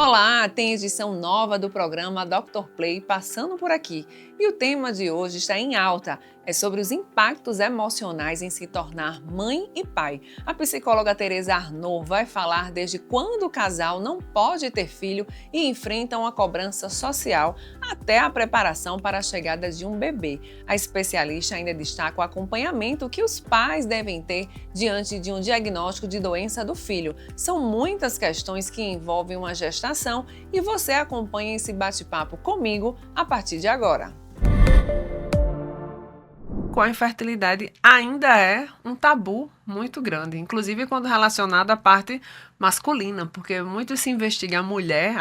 Olá, tem edição nova do programa Dr. Play passando por aqui. E o tema de hoje está em alta. É sobre os impactos emocionais em se tornar mãe e pai. A psicóloga Tereza Arnaud vai falar desde quando o casal não pode ter filho e enfrenta uma cobrança social até a preparação para a chegada de um bebê. A especialista ainda destaca o acompanhamento que os pais devem ter diante de um diagnóstico de doença do filho. São muitas questões que envolvem uma gestação e você acompanha esse bate-papo comigo a partir de agora. Com a infertilidade ainda é um tabu muito grande, inclusive quando relacionado à parte masculina, porque muito se investiga a mulher,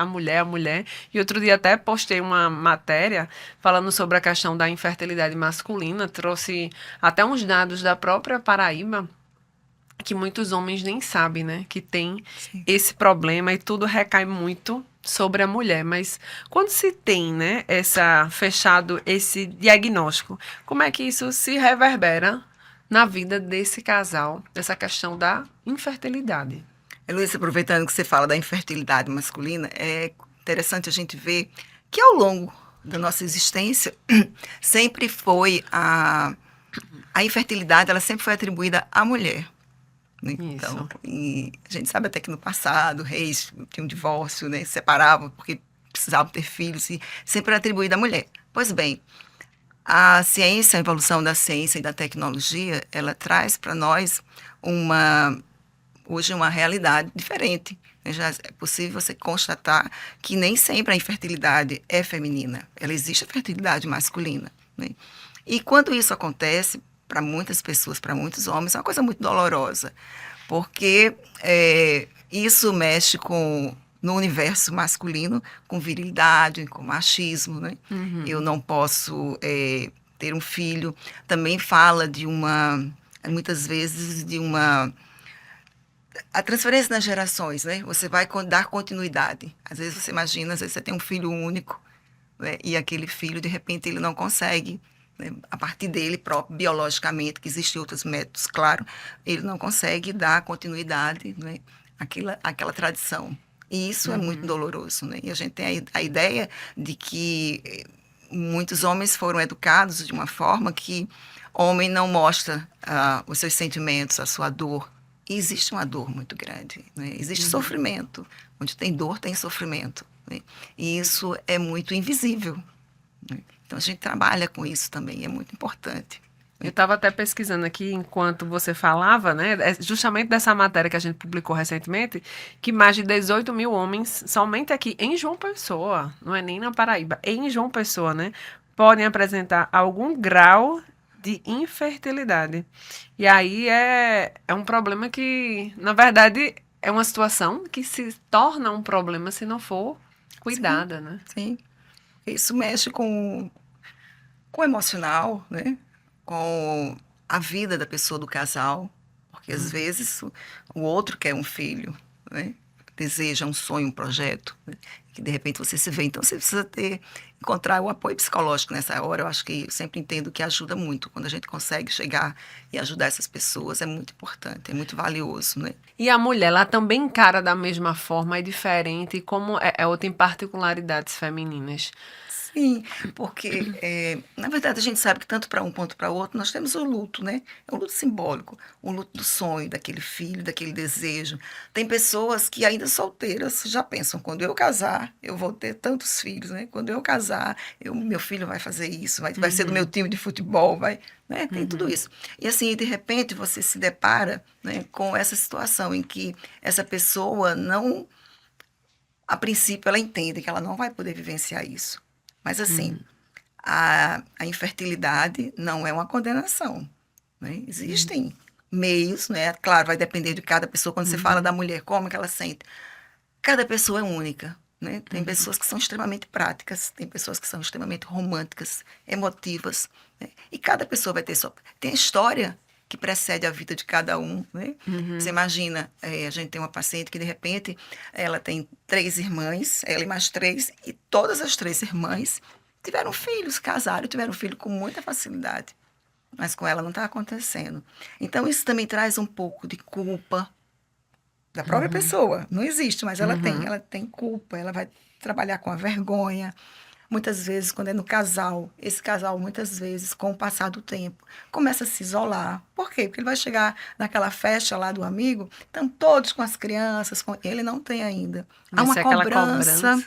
e outro dia até postei uma matéria falando sobre a questão da infertilidade masculina, trouxe até uns dados da própria Paraíba, que muitos homens nem sabem, né, que tem esse problema e tudo recai muito sobre a mulher, mas quando se tem, né, fechado esse diagnóstico, como é que isso se reverbera na vida desse casal, dessa questão da infertilidade? Luísa, aproveitando que você fala da infertilidade masculina, é interessante a gente ver que ao longo da nossa existência sempre foi a infertilidade, ela sempre foi atribuída à mulher. Então, e a gente sabe até que no passado, reis tinham um divórcio, né, se separavam porque precisavam ter filhos, e sempre era atribuída à mulher. Pois bem, a ciência, a evolução da ciência e da tecnologia, ela traz para nós hoje uma realidade diferente. Já é possível você constatar que nem sempre a infertilidade é feminina, ela existe a fertilidade masculina, né? E quando isso acontece, para muitas pessoas, para muitos homens, é uma coisa muito dolorosa, porque isso mexe no universo masculino, com virilidade, com machismo, né? Eu não posso ter um filho. Também fala muitas vezes, a transferência nas gerações, né? Você vai dar continuidade. Às vezes você imagina, às vezes você tem um filho único, né? E aquele filho, de repente, ele não consegue, né? A partir dele próprio, biologicamente, que existem outros métodos, claro, ele não consegue dar continuidade, né? Aquela tradição. E isso é muito doloroso, né? E a gente tem a ideia de que muitos homens foram educados de uma forma que homem não mostra os seus sentimentos, a sua dor. E existe uma dor muito grande, né? Existe sofrimento. Onde tem dor, tem sofrimento, né? E isso é muito invisível, né? Então, a gente trabalha com isso também, é muito importante. Eu estava até pesquisando aqui enquanto você falava, né? Justamente dessa matéria que a gente publicou recentemente, que mais de 18 mil homens, somente aqui em João Pessoa, não é nem na Paraíba, em João Pessoa, né? Podem apresentar algum grau de infertilidade. E aí é um problema que, na verdade, é uma situação que se torna um problema se não for cuidada, né? Sim. Isso mexe com o emocional, né? Com a vida da pessoa, do casal, porque às vezes o outro quer um filho, né? Deseja um sonho, um projeto, né? Que de repente você se vê. Então você precisa encontrar o apoio psicológico nessa hora. Eu acho que eu sempre entendo que ajuda muito. Quando a gente consegue chegar e ajudar essas pessoas, é muito importante, é muito valioso, né? E a mulher, ela também encara da mesma forma, é diferente, como ou tem particularidades femininas. Sim, porque, na verdade, a gente sabe que tanto para um quanto para o outro, nós temos o luto, né? É um luto simbólico, o luto do sonho, daquele filho, daquele desejo. Tem pessoas que ainda solteiras já pensam, quando eu casar, eu vou ter tantos filhos, né? Quando eu casar, meu filho vai fazer isso, vai ser do meu time de futebol, né? Tem tudo isso. E assim, de repente, você se depara, né, com essa situação em que essa pessoa não, a princípio, ela entende que ela não vai poder vivenciar isso. Mas, assim, a infertilidade não é uma condenação, né? Existem meios, né? Claro, vai depender de cada pessoa. Quando você fala da mulher, como que ela sente? Cada pessoa é única, né? Tem pessoas que são extremamente práticas, tem pessoas que são extremamente românticas, emotivas, né? E cada pessoa vai ter tem a história que precede a vida de cada um, né? Você imagina, a gente tem uma paciente que, de repente, ela tem 3 irmãs, ela e mais 3, e todas as 3 irmãs tiveram filhos, casaram, tiveram filho com muita facilidade, mas com ela não está acontecendo. Então, isso também traz um pouco de culpa, da própria Uhum. pessoa. Não existe, mas Uhum. ela tem culpa, ela vai trabalhar com a vergonha. Muitas vezes, quando é no casal, esse casal, muitas vezes, com o passar do tempo, começa a se isolar. Por quê? Porque ele vai chegar naquela festa lá do amigo, estão todos com as crianças, ele não tem ainda. Vai ser aquela cobrança.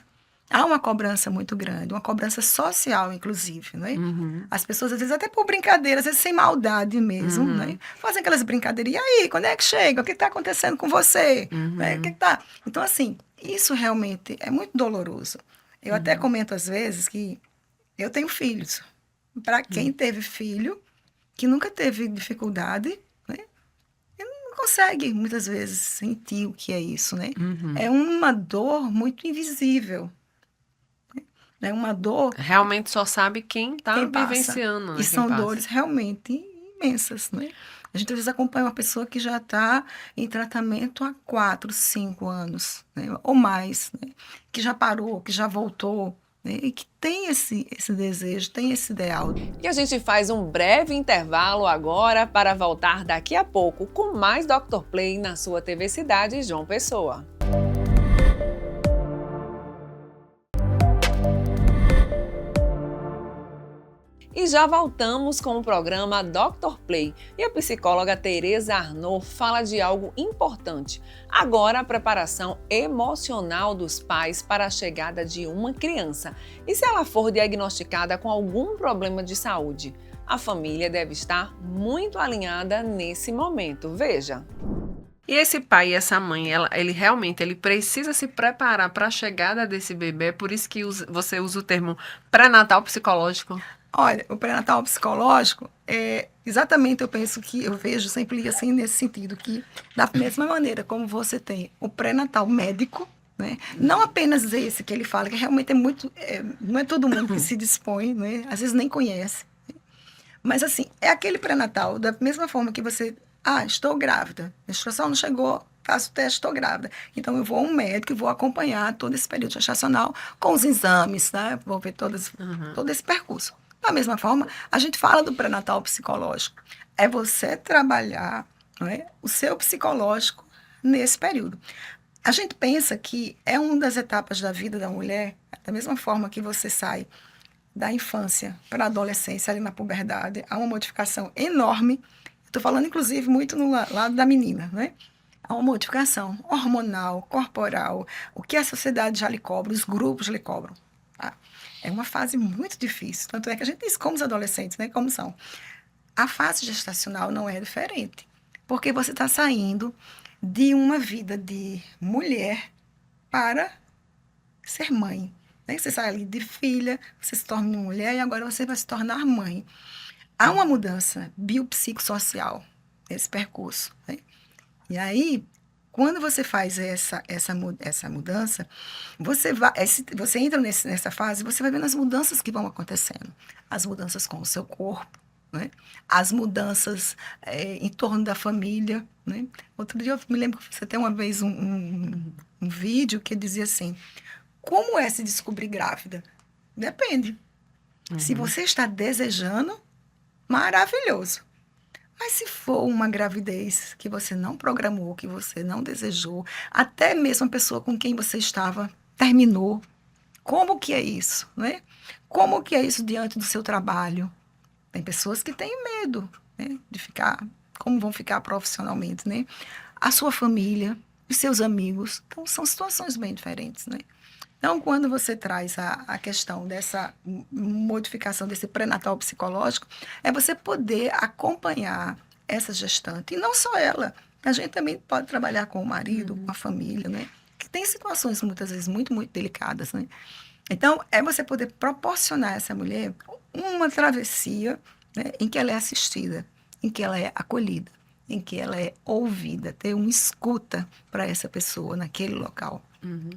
Há uma cobrança muito grande, uma cobrança social, inclusive, não é? Uhum. As pessoas, às vezes, até por brincadeira, às vezes sem maldade mesmo, né? Uhum. Fazem aquelas brincadeiras. E aí, quando é que chega? O que está acontecendo com você? Né? O que Uhum. tá? Então, assim, isso realmente é muito doloroso. Eu até Uhum. comento às vezes que eu tenho filhos. Para quem Uhum. teve filho, que nunca teve dificuldade, né? Não consegue, muitas vezes, sentir o que é isso, né? Uhum. É uma dor muito invisível. É uma dor Realmente só sabe quem tá quem passa. vivenciando, E né? Quem são passa. dores realmente imensas, né? A gente às vezes acompanha uma pessoa que já está em tratamento há 4, 5 anos, né? Ou mais, né? Que já parou, que já voltou, né? E que tem esse desejo, tem esse ideal. E a gente faz um breve intervalo agora para voltar daqui a pouco com mais Dr. Play na sua TV Cidade João Pessoa. E já voltamos com o programa Dr. Play e a psicóloga Tereza Arnaud fala de algo importante. Agora, a preparação emocional dos pais para a chegada de uma criança. E se ela for diagnosticada com algum problema de saúde? A família deve estar muito alinhada nesse momento. Veja. E esse pai e essa mãe, ele realmente ele precisa se preparar para a chegada desse bebê, é por isso que você usa o termo pré-natal psicológico. Olha, o pré-natal psicológico é exatamente, eu penso que eu vejo sempre assim nesse sentido que da mesma maneira como você tem o pré-natal médico, né? Não apenas esse que ele fala, que realmente é muito, não é todo mundo que se dispõe, né? Às vezes nem conhece. Mas assim, é aquele pré-natal da mesma forma que você, estou grávida, a menstruação não chegou, faço o teste, estou grávida. Então eu vou a um médico e vou acompanhar todo esse período gestacional com os exames, né? Vou ver Uhum. todo esse percurso. Da mesma forma, a gente fala do pré-natal psicológico. É você trabalhar, não é, o seu psicológico nesse período. A gente pensa que é uma das etapas da vida da mulher, da mesma forma que você sai da infância para a adolescência, ali na puberdade, há uma modificação enorme. Estou falando, inclusive, muito no lado da menina, né? Há uma modificação hormonal, corporal, o que a sociedade já lhe cobra, os grupos lhe cobram. Tá? É uma fase muito difícil. Tanto é que a gente diz como os adolescentes, né? Como são. A fase gestacional não é diferente. Porque você está saindo de uma vida de mulher para ser mãe. Né? Você sai ali de filha, você se torna uma mulher e agora você vai se tornar mãe. Há uma mudança biopsicossocial nesse percurso. Né? E aí, quando você faz essa mudança, você entra nessa fase, você vai vendo as mudanças que vão acontecendo. As mudanças com o seu corpo, né? As mudanças em torno da família. Né? Outro dia eu me lembro que você tem uma vez um vídeo que dizia assim, como é se descobrir grávida? Depende. Se Uhum. você está desejando, maravilhoso. Mas se for uma gravidez que você não programou, que você não desejou, até mesmo a pessoa com quem você estava terminou, como que é isso, né? Como que é isso diante do seu trabalho? Tem pessoas que têm medo, né, de ficar, como vão ficar profissionalmente, né? A sua família, os seus amigos, então são situações bem diferentes, né? Então, quando você traz a questão dessa modificação desse pré-natal psicológico, é você poder acompanhar essa gestante. E não só ela. A gente também pode trabalhar com o marido, com a Uhum. família, né? Que tem situações, muitas vezes, muito, muito delicadas, né? Então, é você poder proporcionar a essa mulher uma travessia, né, em que ela é assistida, em que ela é acolhida, em que ela é ouvida, ter uma escuta para essa pessoa naquele local. Uhum.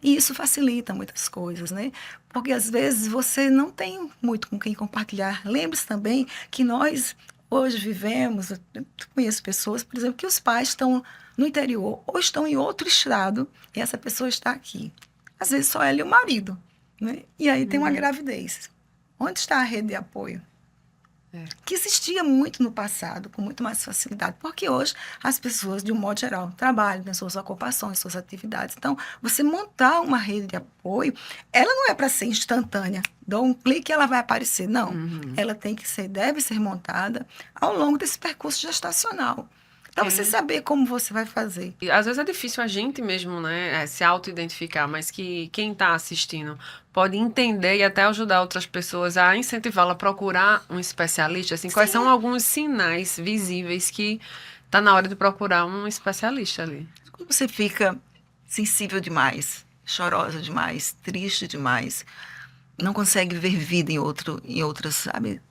E isso facilita muitas coisas, né? Porque às vezes você não tem muito com quem compartilhar. Lembre-se também que nós hoje vivemos, eu conheço pessoas, por exemplo, que os pais estão no interior ou estão em outro estado e essa pessoa está aqui. Às vezes só ela e o marido, né? E aí tem uma Uhum. gravidez. Onde está a rede de apoio? É. que existia muito no passado, com muito mais facilidade, porque hoje as pessoas, de um modo geral, trabalham, têm suas ocupações, suas atividades. Então, você montar uma rede de apoio, ela não é para ser instantânea. Dou um clique e ela vai aparecer. Não. Uhum. Ela tem que ser, deve ser montada ao longo desse percurso gestacional. Para você É. saber como você vai fazer. E às vezes é difícil a gente mesmo, né, se auto-identificar, mas que quem está assistindo pode entender e até ajudar outras pessoas a incentivá-la a procurar um especialista. Assim, quais são Sim, alguns sinais visíveis que tá na hora de procurar um especialista ali? quando você fica sensível demais, chorosa demais, triste demais, não consegue ver vida em outras, sabe?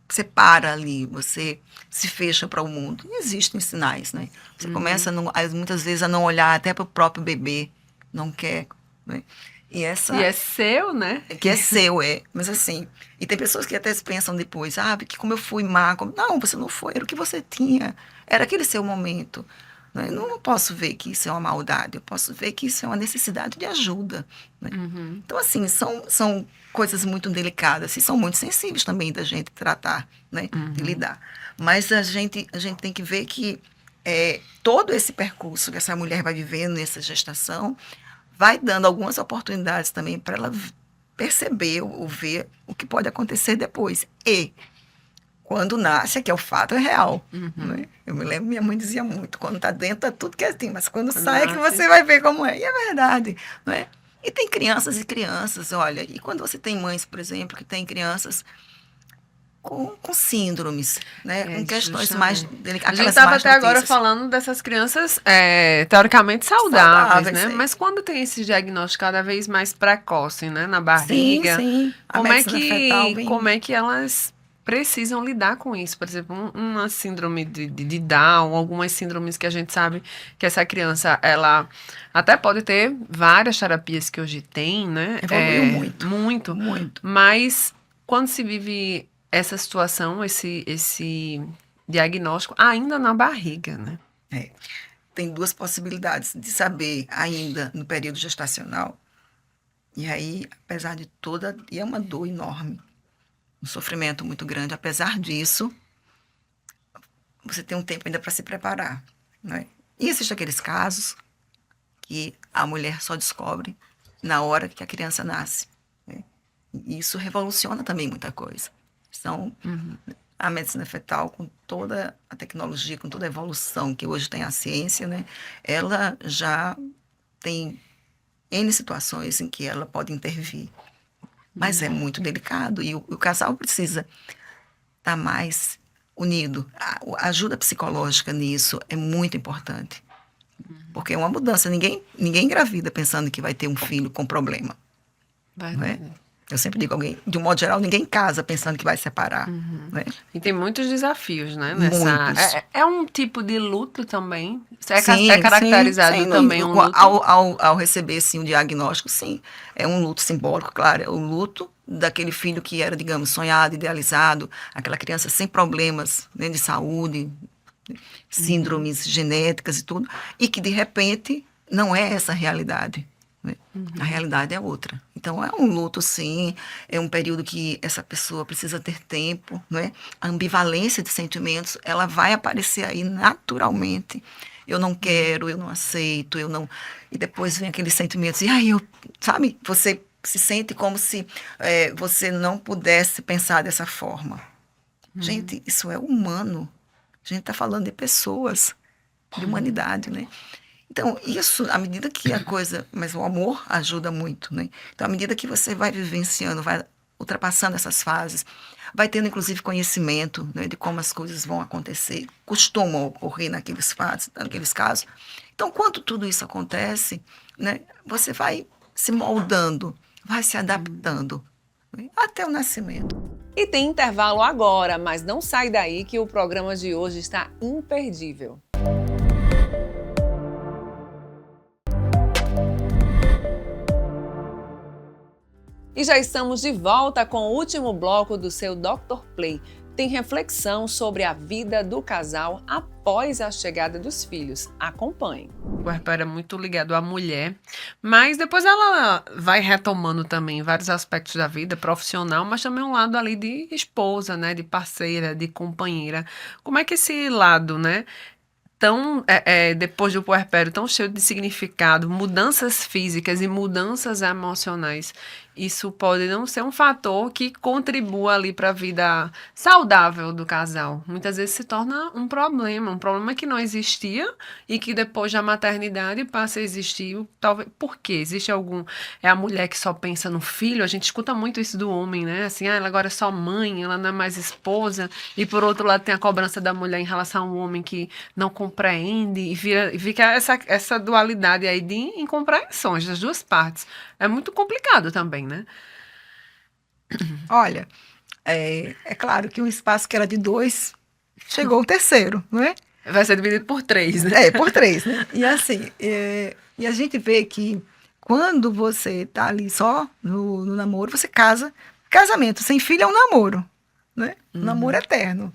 Você para ali, você se fecha para o mundo. E existem sinais, né? Você começa, Uhum. muitas vezes, a não olhar até para o próprio bebê, não quer, né? E E essa é seu, né? é que é seu, é. Mas assim, e tem pessoas que até pensam depois, que como eu fui má. Não, você não foi, era o que você tinha. Era aquele seu momento. Né? Eu não posso ver que isso é uma maldade, eu posso ver que isso é uma necessidade de ajuda. Né? Uhum. Então, assim, são coisas muito delicadas e são muito sensíveis também da gente tratar, né? De Uhum. lidar. Mas a gente tem que ver que todo esse percurso que essa mulher vai vivendo nessa gestação vai dando algumas oportunidades também para ela perceber ou ver o que pode acontecer depois. E quando nasce, é que é o fato, é real. Uhum. Né? Eu me lembro, minha mãe dizia muito, quando está dentro é tudo que é assim, mas quando Quando sai é que nasce. você vai ver como é. E é verdade. Não é? E tem crianças e crianças, olha, e quando você tem mães, por exemplo, que têm crianças com síndromes, né? É, Com questões mais justamente. A delicadas, gente aquelas estava más até agora notícias, falando dessas crianças teoricamente saudáveis, saudáveis. né? Mas quando tem esse diagnóstico cada vez mais precoce, né, na Sim, barriga, sim. A como é medicina fetal que, vem. como é que elas precisam lidar com isso? Por exemplo, uma síndrome de Down, algumas síndromes que a gente sabe que essa criança, ela até pode ter várias terapias que hoje tem, né? Evoluiu muito, Muito, muito. mas quando se vive essa situação, esse diagnóstico ainda na barriga, né? É. Tem duas possibilidades de saber ainda no período gestacional. E aí, apesar de toda, e é uma dor enorme, um sofrimento muito grande, apesar disso, você tem um tempo ainda para se preparar, né? E existem aqueles casos que a mulher só descobre na hora que a criança nasce, né? E isso revoluciona também muita coisa. Então, Uhum. a medicina fetal, com toda a tecnologia, com toda a evolução que hoje tem a ciência, né? Ela já tem N situações em que ela pode intervir. Mas é muito delicado e o casal precisa estar mais unido. A ajuda psicológica nisso é muito importante. Porque é uma mudança. Ninguém engravida pensando que vai ter um filho com problema, não é? Verdade. Eu sempre digo, alguém, de um modo geral, ninguém casa pensando que vai separar, Uhum. não é? E tem muitos desafios, né, nessa... Muitos. É um tipo de luto também? É Sim, sim, caracterizado sim. também um luto? Ao receber, sim, o diagnóstico, sim. É um luto simbólico, claro. É o luto daquele filho que era, digamos, sonhado, idealizado, aquela criança sem problemas, né, de saúde, Uhum. síndromes genéticas e tudo, e que, de repente, não é essa a realidade. Né? A Uhum. realidade é outra. Então, é um luto, sim, é um período que essa pessoa precisa ter tempo, não é? A ambivalência de sentimentos, ela vai aparecer aí naturalmente. Eu não quero, eu não aceito, eu não... E depois vem aqueles sentimentos, e aí eu, sabe, você se sente como se você não pudesse pensar dessa forma. Uhum. Gente, isso é humano. A gente está falando de pessoas, de humanidade, né? Então, isso, à medida que a coisa. Mas o amor ajuda muito, né? Então, à medida que você vai vivenciando, vai ultrapassando essas fases, vai tendo, inclusive, conhecimento, né, de como as coisas vão acontecer, costumam ocorrer naqueles fatos, naqueles casos. Então, quando tudo isso acontece, né, você vai se moldando, vai se adaptando, né, até o nascimento. E tem intervalo agora, mas não sai daí que o programa de hoje está imperdível. E já estamos de volta com o último bloco do seu Dr. Play. tem reflexão sobre a vida do casal após a chegada dos filhos. Acompanhe. O puerpério é muito ligado à mulher, mas depois ela vai retomando também vários aspectos da vida profissional, mas também um lado ali de esposa, né, de parceira, de companheira. Como é que esse lado, né, tão, depois do puerpério, tão cheio de significado, mudanças físicas e mudanças emocionais, isso pode não ser um fator que contribua ali para a vida saudável do casal. Muitas vezes se torna um problema que não existia e que depois da maternidade passa a existir. Talvez, por quê? Existe algum. É a mulher que só pensa no filho, a gente escuta muito isso do homem, né? Assim, ela agora é só mãe, ela não é mais esposa, e por outro lado tem a cobrança da mulher em relação ao homem que não compreende e fica essa dualidade aí de incompreensões das duas partes. É muito complicado também, né? Olha, é claro que um espaço que era de dois, chegou o terceiro, não é? Vai ser dividido por três, né? Por três, né? E assim, e a gente vê que quando você tá ali só no namoro, você casa. Casamento sem filho é um namoro, né? Um namoro eterno.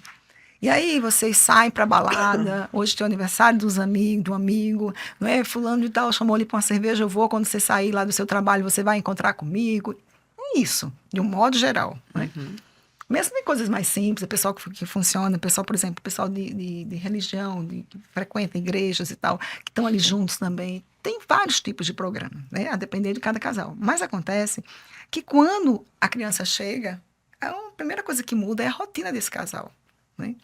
E aí vocês saem pra balada, hoje tem o aniversário dos amigos, do amigo, não é? Fulano de tal chamou ali pra uma cerveja, eu vou, quando você sair lá do seu trabalho, você vai encontrar comigo. É isso, de um modo geral, né? Mesmo em coisas mais simples, o pessoal que funciona, o pessoal, por exemplo, o pessoal de religião, que frequenta igrejas e tal, que estão ali juntos também. Tem vários tipos de programa, né? A depender de cada casal. Mas acontece que quando a criança chega, a primeira coisa que muda é a rotina desse casal, né?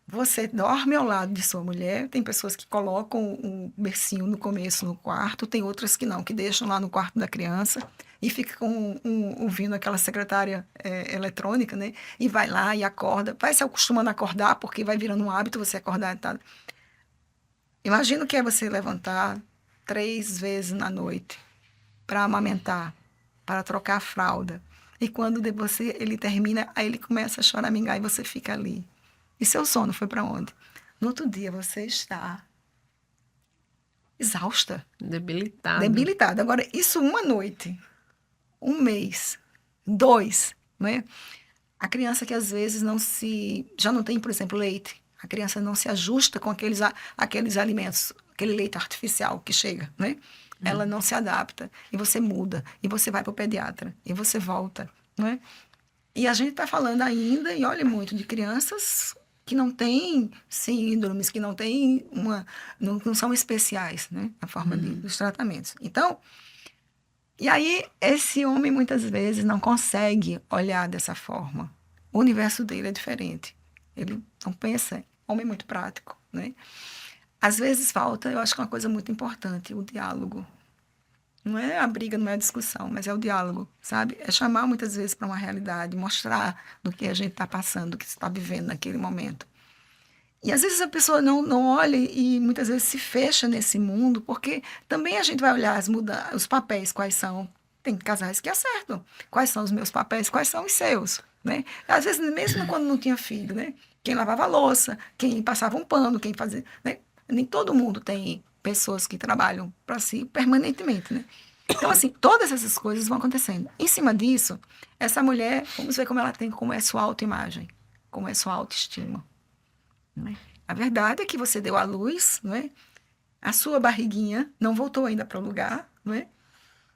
Você dorme ao lado de sua mulher, tem pessoas que colocam um bercinho no começo no quarto, tem outras que não, que deixam lá no quarto da criança e fica ouvindo aquela secretária eletrônica, né? E vai lá e acorda, vai se acostumando a acordar, porque vai virando um hábito você acordar e tal. Imagina o que é você levantar 3 vezes na noite para amamentar, para trocar a fralda. E quando ele termina, aí ele começa a choramingar e você fica ali. E seu sono foi para onde? No outro dia você está exausta. Debilitada. Agora, isso uma noite, 1 mês, 2, não é? A criança que às vezes já não tem, por exemplo, leite. A criança não se ajusta com aqueles alimentos, aquele leite artificial que chega, né? Ela não se adapta. E você muda. E você vai para o pediatra. E você volta, não é? E a gente está falando ainda, e olha muito, de crianças que não têm síndromes, que não têm não são especiais, né? A forma dos tratamentos. Então, e aí esse homem muitas vezes não consegue olhar dessa forma. O universo dele é diferente. Ele não pensa, homem muito prático, né? Às vezes falta, eu acho que é uma coisa muito importante, o diálogo. Não é a briga, não é a discussão, mas é o diálogo, sabe? É chamar muitas vezes para uma realidade, mostrar do que a gente está passando, do que está vivendo naquele momento. E às vezes a pessoa não olha e muitas vezes se fecha nesse mundo, porque também a gente vai olhar os papéis, quais são. Tem casais que acertam. Quais são os meus papéis, quais são os seus, né? Às vezes, mesmo quando não tinha filho, né? Quem lavava a louça, quem passava um pano, quem fazia, né? Nem todo mundo tem pessoas que trabalham para si permanentemente, né? Então, assim, todas essas coisas vão acontecendo. Em cima disso, essa mulher, vamos ver como é sua autoimagem, como é sua autoestima. Né? A verdade é que você deu à luz, não é? A sua barriguinha não voltou ainda para o lugar, não é?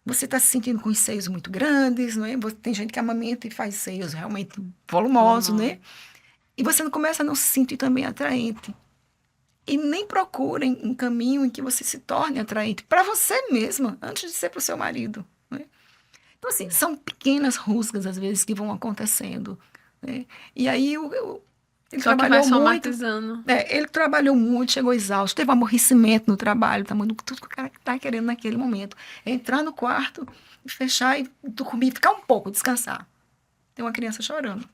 Você está se sentindo com os seios muito grandes, não é? Tem gente que amamenta e faz seios realmente volumosos, né? E você começa a não se sentir também atraente. E nem procurem um caminho em que você se torne atraente para você mesma, antes de ser para o seu marido. Né? Então, assim, são pequenas rusgas, às vezes, que vão acontecendo. Né? E aí, ele Só que vai trabalhou muito. somatizando. Ele trabalhou muito, chegou exausto, teve um aborrecimento no trabalho, tudo que o cara está querendo naquele momento. É entrar no quarto, fechar e dormir, ficar um pouco, descansar. Tem uma criança chorando.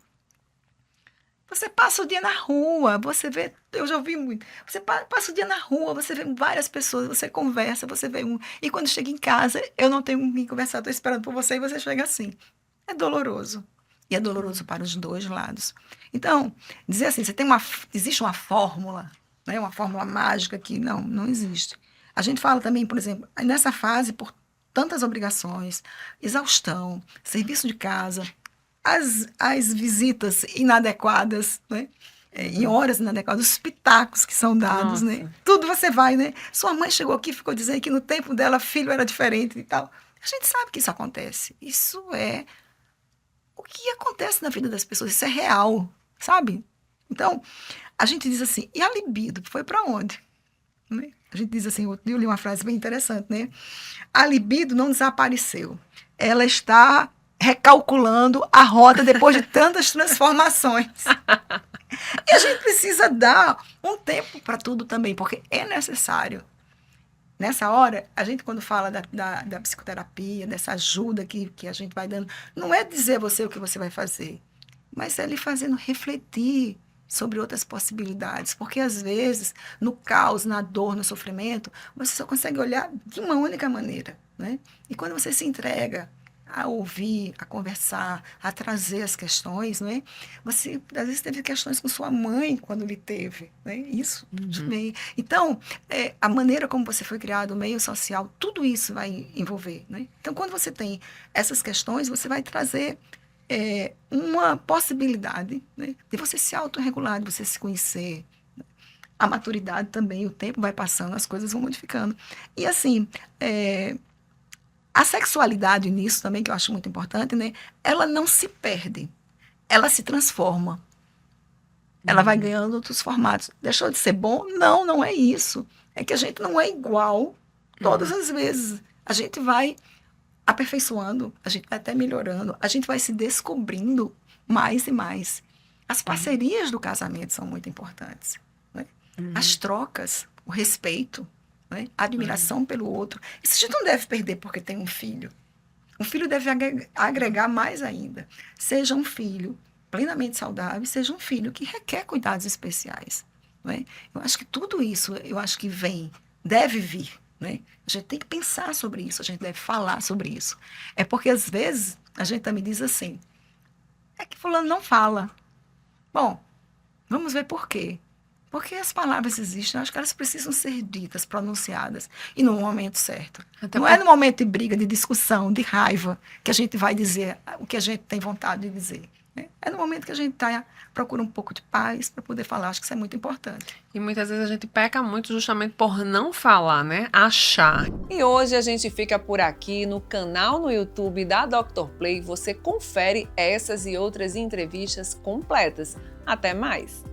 Você passa o dia na rua, você vê, eu já ouvi muito, você passa o dia na rua, você vê várias pessoas, você conversa, você vê e quando chega em casa, eu não tenho com quem conversar, estou esperando por você e você chega assim. É doloroso. E é doloroso para os dois lados. Então, dizer assim, existe uma fórmula, né, uma fórmula mágica que não existe. A gente fala também, por exemplo, nessa fase, por tantas obrigações, exaustão, serviço de casa, as visitas inadequadas, né? Em horas inadequadas, os pitacos que são dados, Nossa. né? Tudo você vai, né? Sua mãe chegou aqui e ficou dizendo que no tempo dela, filho era diferente e tal. A gente sabe que isso acontece. Isso é o que acontece na vida das pessoas. Isso é real, sabe? Então, a gente diz assim, e a libido? Foi para onde? Né? A gente diz assim, eu li uma frase bem interessante, né? A libido não desapareceu. Ela está recalculando a rota depois de tantas transformações. E a gente precisa dar um tempo para tudo também, porque é necessário. Nessa hora, a gente quando fala da psicoterapia, dessa ajuda que a gente vai dando, não é dizer a você o que você vai fazer, mas é lhe fazendo refletir sobre outras possibilidades. Porque às vezes, no caos, na dor, no sofrimento, você só consegue olhar de uma única maneira, né? E quando você se entrega a ouvir, a conversar, a trazer as questões, não é? Você, às vezes, teve questões com sua mãe quando lhe teve, né? Isso também. Então, a maneira como você foi criado, o meio social, tudo isso vai envolver, né? Então, quando você tem essas questões, você vai trazer uma possibilidade, né, de você se autorregular, de você se conhecer. A maturidade também, o tempo vai passando, as coisas vão modificando. E, assim, a sexualidade nisso também, que eu acho muito importante, né? Ela não se perde, ela se transforma. Ela vai ganhando outros formatos. Deixou de ser bom? Não, não é isso. É que a gente não é igual todas as vezes. A gente vai aperfeiçoando, a gente vai até melhorando, a gente vai se descobrindo mais e mais. As parcerias do casamento são muito importantes, né? As trocas, o respeito, né? A admiração pelo outro. Isso a gente não deve perder porque tem um filho. Um filho deve agregar mais ainda. Seja um filho plenamente saudável, seja um filho que requer cuidados especiais, né? Eu acho que tudo isso, eu acho que deve vir, né? A gente tem que pensar sobre isso, a gente deve falar sobre isso. É porque, às vezes, a gente também diz assim, é que fulano não fala. Bom, vamos ver por quê. Porque as palavras existem, eu acho que elas precisam ser ditas, pronunciadas, e no momento certo. Não é no momento de briga, de discussão, de raiva, que a gente vai dizer o que a gente tem vontade de dizer. É no momento que a gente procura um pouco de paz para poder falar. Acho que isso é muito importante. E muitas vezes a gente peca muito justamente por não falar, né? Achar. E hoje a gente fica por aqui no canal no YouTube da Dr. Play. Você confere essas e outras entrevistas completas. Até mais!